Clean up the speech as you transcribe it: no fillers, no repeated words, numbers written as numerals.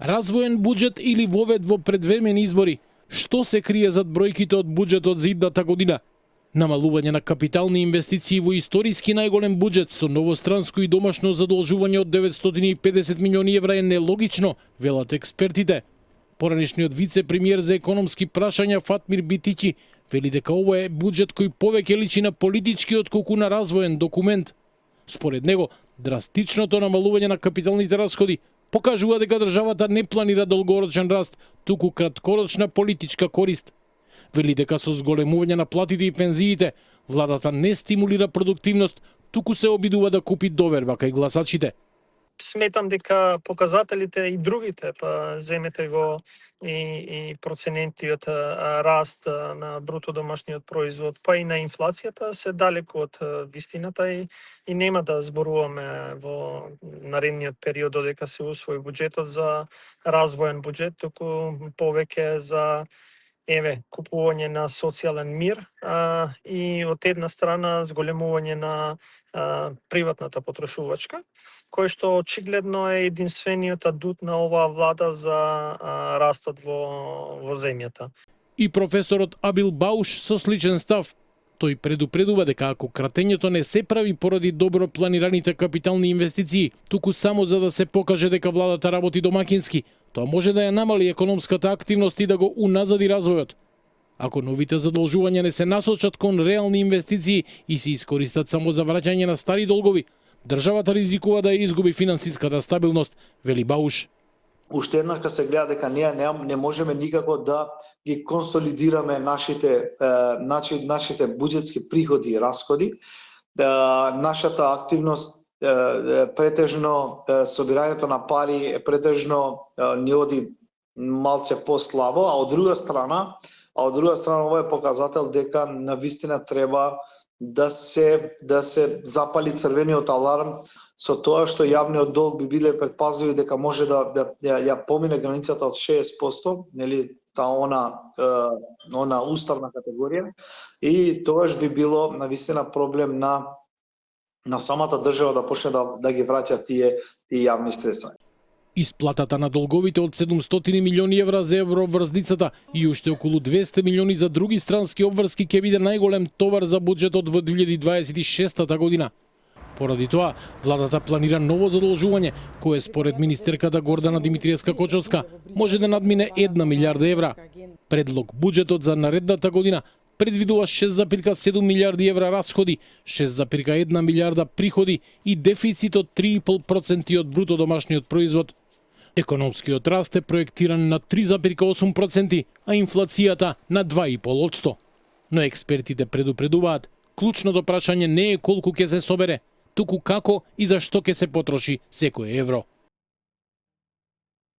Развоен буџет или вовед во предвремени избори? Што се крие зад бројките од буџетот за идната година? Намалување на капитални инвестиции во историски најголем буџет со новостранско и домашно задолжување од 950 милиони евра е нелогично, велат експертите. Поранешниот вице-премиер за економски прашања Фатмир Битики вели дека ова е буџет кој повеќе личи на политички отколку на развоен документ. Според него, драстичното намалување на капиталните расходи покажува дека државата не планира долгорочен раст, туку краткорочна политичка корист. Вели дека со зголемување на платите и пензиите, владата не стимулира продуктивност, туку се обидува да купи доверба кај гласачите. Сметам дека показателите и другите, па земете го и процентниот раст на бруто домашниот производ, па и на инфлацијата се далеку од вистината и нема да зборуваме во наредниот период додека се усвои буџетот за развоен буџет, туку повеќе за купување на социјален мир и од една страна зголемување на приватната потрошувачка, кој што очигледно е единствениот адут на оваа влада за растот во земјата. И професорот Абил Бауш со сличен став. Тој предупредува дека ако кратењето не се прави поради добро планираните капитални инвестиции, туку само за да се покаже дека владата работи домакински, тоа може да ја намали економската активност и да го уназади развојот. Ако новите задолжувања не се насочат кон реални инвестиции и се искористат само за враќање на стари долгови, државата ризикува да ја изгуби финансиската стабилност, вели Бауш. Уште еднаш се гледа дека не можеме никако да ги консолидираме нашите буџетски приходи и расходи. Нашата активност претежно собирањето на пари претежно ни оди малце послабо, а од друга страна ова е показател дека навистина треба да се запали црвениот аларм со тоа што јавниот долг би биле предпазливи дека може да ја помине границата од 60%, нели, она уставна категорија, и тоа би било навистина проблем на самата држава да почне да ги враќа тие јавни средства. Исплатата на долговите од 700 милиони евра за евроврзницата и уште околу 200 милиони за други странски обврски ќе биде најголем товар за буџетот во 2026 година. Поради тоа, владата планира ново задолжување, кое според министерката Гордана Димитриевска-Кочовска може да надмине 1 милијарда евра. Предлог буџетот за наредната година предвидува 6,7 милијарди евра расходи, 6,1 милијарда приходи и дефицит од 3,5% од бруто домашниот производ. Економскиот раст е проектиран на 3,8%, а инфлацијата на 2,5%. Но експертите предупредуваат, клучното прашање не е колку ќе се собере, туку како и за што ќе се потроши секој евро.